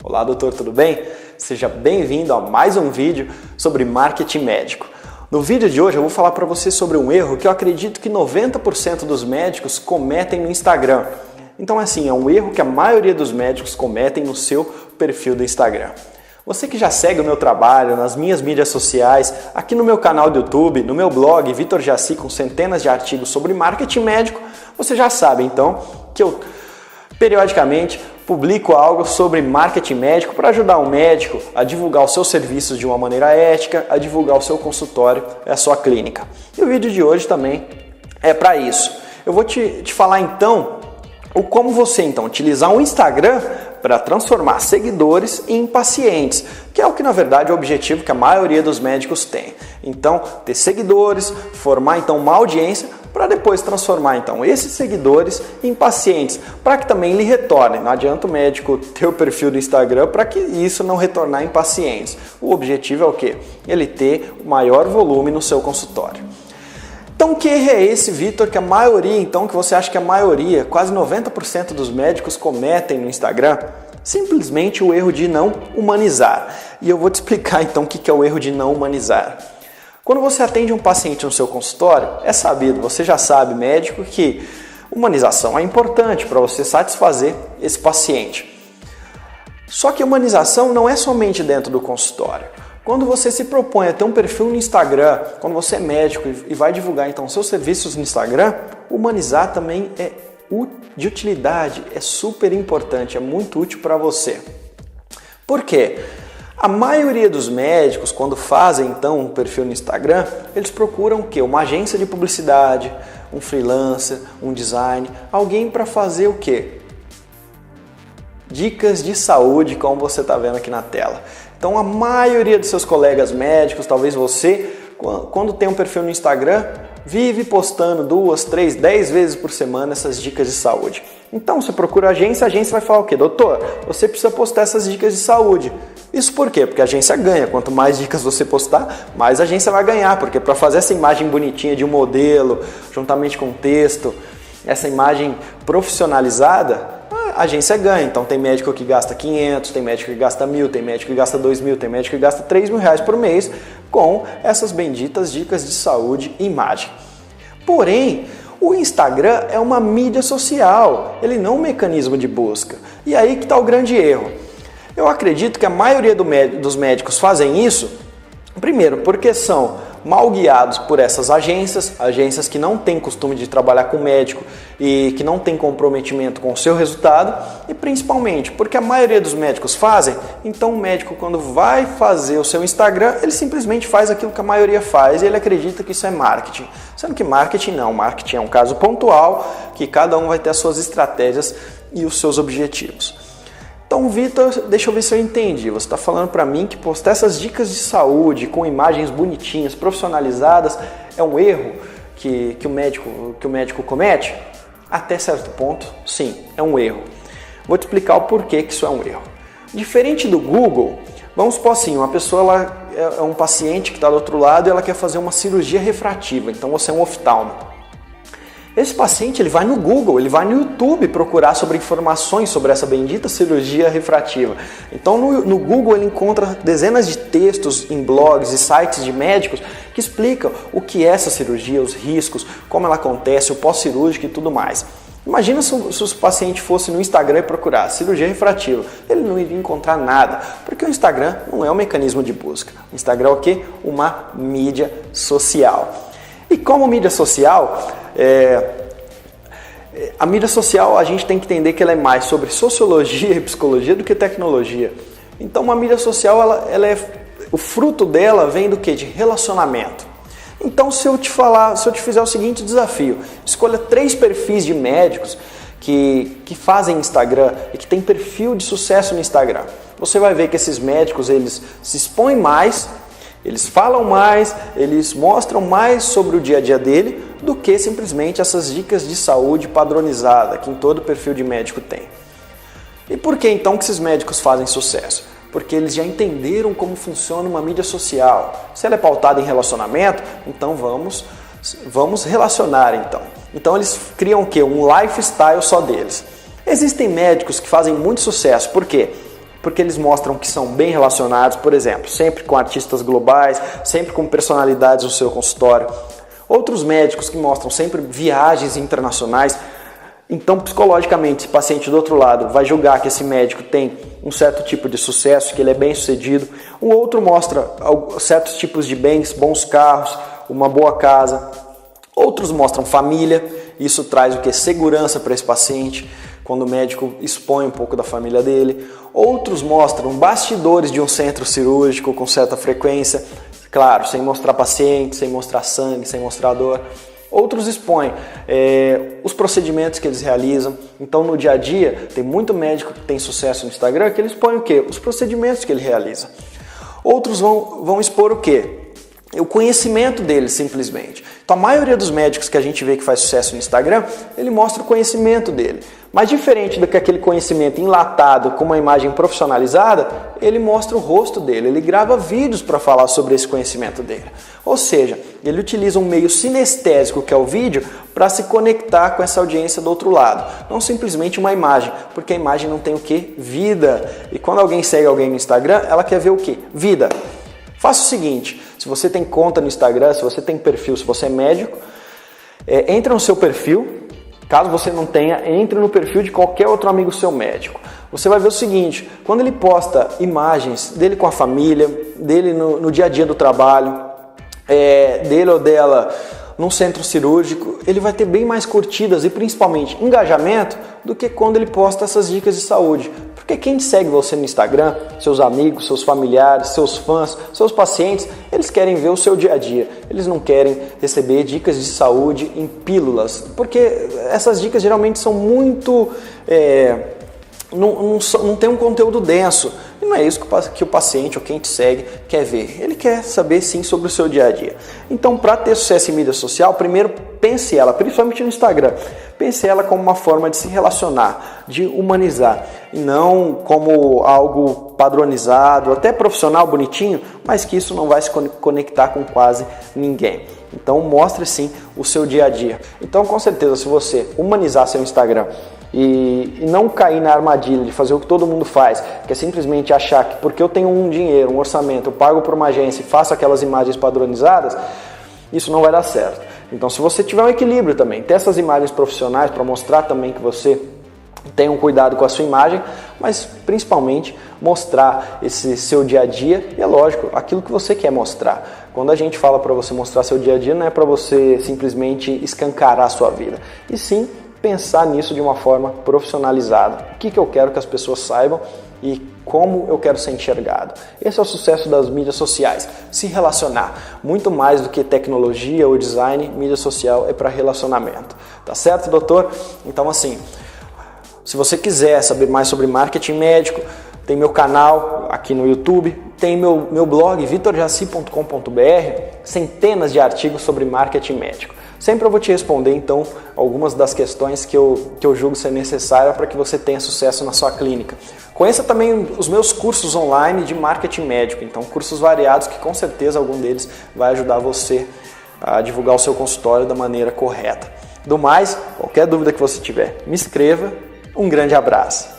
Olá, doutor, tudo bem? Seja bem-vindo a mais um vídeo sobre marketing médico. No vídeo de hoje eu vou falar para você sobre um erro que eu acredito que 90% dos médicos cometem no Instagram. Então, assim, é um erro que a maioria dos médicos cometem no seu perfil do Instagram. Você que já segue o meu trabalho nas minhas mídias sociais, aqui no meu canal do YouTube, no meu blog Vitor Jaci, com centenas de artigos sobre marketing médico, você já sabe então que eu periodicamente publico algo sobre marketing médico para ajudar o médico a divulgar os seus serviços de uma maneira ética, a divulgar o seu consultório, a sua clínica. E o vídeo de hoje também é para isso. Eu vou te falar então como você então utilizar o Instagram para transformar seguidores em pacientes, que é o que na verdade é o objetivo que a maioria dos médicos tem. Então, ter seguidores, formar então uma audiência para depois transformar então esses seguidores em pacientes, para que também lhe retornem. Não adianta o médico ter o perfil do Instagram para que isso não retornar em pacientes. O objetivo é o quê? Ele ter o maior volume no seu consultório. Então, que erro é esse, Vitor, que a maioria, então, que você acha que a maioria, quase 90% dos médicos cometem no Instagram? Simplesmente o erro de não humanizar. E eu vou te explicar, então, o que é o erro de não humanizar. Quando você atende um paciente no seu consultório, é sabido, você já sabe, médico, que humanização é importante para você satisfazer esse paciente. Só que humanização não é somente dentro do consultório. Quando você se propõe a ter um perfil no Instagram, quando você é médico e vai divulgar então seus serviços no Instagram, humanizar também é de utilidade, é super importante, é muito útil para você. Por quê? A maioria dos médicos, quando fazem então um perfil no Instagram, eles procuram o quê? Uma agência de publicidade, um freelancer, um design, alguém para fazer o quê? Dicas de saúde, como você está vendo aqui na tela. Então, a maioria dos seus colegas médicos, talvez você, quando tem um perfil no Instagram, vive postando 2, 3, 10 vezes por semana essas dicas de saúde. Então, você procura a agência vai falar o quê? Doutor, você precisa postar essas dicas de saúde. Isso por quê? Porque a agência ganha. Quanto mais dicas você postar, mais a agência vai ganhar. Porque para fazer essa imagem bonitinha de um modelo, juntamente com texto, essa imagem profissionalizada, a agência ganha. Então tem médico que gasta 500, tem médico que gasta 1.000, tem médico que gasta 2.000, tem médico que gasta 3.000 reais por mês com essas benditas dicas de saúde e imagem. Porém, o Instagram é uma mídia social, ele não é um mecanismo de busca. E aí que está o grande erro. Eu acredito que a maioria dos médicos fazem isso, primeiro, porque são mal guiados por essas agências que não têm costume de trabalhar com médico e que não têm comprometimento com o seu resultado, e principalmente porque a maioria dos médicos fazem, então o médico, quando vai fazer o seu Instagram, ele simplesmente faz aquilo que a maioria faz e ele acredita que isso é marketing. Sendo que marketing não, marketing é um caso pontual que cada um vai ter as suas estratégias e os seus objetivos. Então, Vitor, deixa eu ver se eu entendi. Você está falando para mim que postar essas dicas de saúde com imagens bonitinhas, profissionalizadas, é um erro que o médico comete? Até certo ponto, sim, é um erro. Vou te explicar o porquê que isso é um erro. Diferente do Google, vamos supor assim, uma pessoa é um paciente que está do outro lado e ela quer fazer uma cirurgia refrativa, então você é um oftalmo. Esse paciente ele vai no Google, ele vai no YouTube procurar sobre informações sobre essa bendita cirurgia refrativa. Então no Google ele encontra dezenas de textos em blogs e sites de médicos que explicam o que é essa cirurgia, os riscos, como ela acontece, o pós-cirúrgico e tudo mais. Imagina se o paciente fosse no Instagram e procurar cirurgia refrativa. Ele não iria encontrar nada, porque o Instagram não é um mecanismo de busca. O Instagram é o quê? Uma mídia social. E como mídia social, a mídia social a gente tem que entender que ela é mais sobre sociologia e psicologia do que tecnologia. Então uma mídia social, o fruto dela vem do quê? De relacionamento. Então se eu te fizer o seguinte desafio, escolha 3 perfis de médicos que fazem Instagram e que têm perfil de sucesso no Instagram. Você vai ver que esses médicos eles se expõem mais, eles falam mais, eles mostram mais sobre o dia a dia dele do que simplesmente essas dicas de saúde padronizada que em todo perfil de médico tem. E por que então que esses médicos fazem sucesso? Porque eles já entenderam como funciona uma mídia social. Se ela é pautada em relacionamento, então vamos relacionar então. Então eles criam o quê? Um lifestyle só deles. Existem médicos que fazem muito sucesso, por quê? porque eles mostram que são bem relacionados, por exemplo, sempre com artistas globais, sempre com personalidades no seu consultório. Outros médicos que mostram sempre viagens internacionais. Então, psicologicamente, esse paciente do outro lado vai julgar que esse médico tem um certo tipo de sucesso, que ele é bem sucedido. O outro mostra certos tipos de bens, bons carros, uma boa casa. Outros mostram família, isso traz o que? Segurança para esse paciente, quando o médico expõe um pouco da família dele. Outros mostram bastidores de um centro cirúrgico com certa frequência, claro, sem mostrar paciente, sem mostrar sangue, sem mostrar dor. Outros expõem os procedimentos que eles realizam. Então, no dia a dia, tem muito médico que tem sucesso no Instagram que ele expõe o quê? Os procedimentos que ele realiza. Outros vão expor o quê? O conhecimento dele, simplesmente. Então, a maioria dos médicos que a gente vê que faz sucesso no Instagram, ele mostra o conhecimento dele. Mas diferente do que aquele conhecimento enlatado com uma imagem profissionalizada, ele mostra o rosto dele, ele grava vídeos para falar sobre esse conhecimento dele. Ou seja, ele utiliza um meio sinestésico, que é o vídeo, para se conectar com essa audiência do outro lado. Não simplesmente uma imagem, porque a imagem não tem o quê? Vida. E quando alguém segue alguém no Instagram, ela quer ver o quê? Vida. Faça o seguinte, se você tem conta no Instagram, se você tem perfil, se você é médico, entra no seu perfil. Caso você não tenha, entre no perfil de qualquer outro amigo seu médico. Você vai ver o seguinte, quando ele posta imagens dele com a família, dele no dia a dia do trabalho, dele ou dela num centro cirúrgico, ele vai ter bem mais curtidas e principalmente engajamento do que quando ele posta essas dicas de saúde. Porque quem segue você no Instagram, seus amigos, seus familiares, seus fãs, seus pacientes, eles querem ver o seu dia a dia. Eles não querem receber dicas de saúde em pílulas, porque essas dicas geralmente são muito... não tem um conteúdo denso. E não é isso que o paciente ou quem te segue quer ver. Ele quer saber sim sobre o seu dia a dia. Então, para ter sucesso em mídia social, primeiro pense ela, principalmente no Instagram, pense ela como uma forma de se relacionar, de humanizar, e não como algo padronizado, até profissional, bonitinho, mas que isso não vai se conectar com quase ninguém. Então, mostre sim o seu dia a dia. Então, com certeza, se você humanizar seu Instagram e não cair na armadilha de fazer o que todo mundo faz, que é simplesmente achar que porque eu tenho um dinheiro, um orçamento, eu pago por uma agência e faço aquelas imagens padronizadas, isso não vai dar certo. Então, se você tiver um equilíbrio também, ter essas imagens profissionais para mostrar também que você tem um cuidado com a sua imagem, mas principalmente mostrar esse seu dia a dia e, é lógico, aquilo que você quer mostrar. Quando a gente fala para você mostrar seu dia a dia, não é para você simplesmente escancarar a sua vida, e sim pensar nisso de uma forma profissionalizada. O que eu quero que as pessoas saibam e como eu quero ser enxergado. Esse é o sucesso das mídias sociais, se relacionar. Muito mais do que tecnologia ou design, mídia social é para relacionamento. Tá certo, doutor? Então, assim, se você quiser saber mais sobre marketing médico, tem meu canal aqui no YouTube, tem meu blog vitorjaci.com.br, centenas de artigos sobre marketing médico. Sempre eu vou te responder, então, algumas das questões que eu julgo ser necessária para que você tenha sucesso na sua clínica. Conheça também os meus cursos online de marketing médico, então cursos variados que com certeza algum deles vai ajudar você a divulgar o seu consultório da maneira correta. Do mais, qualquer dúvida que você tiver, me escreva. Um grande abraço!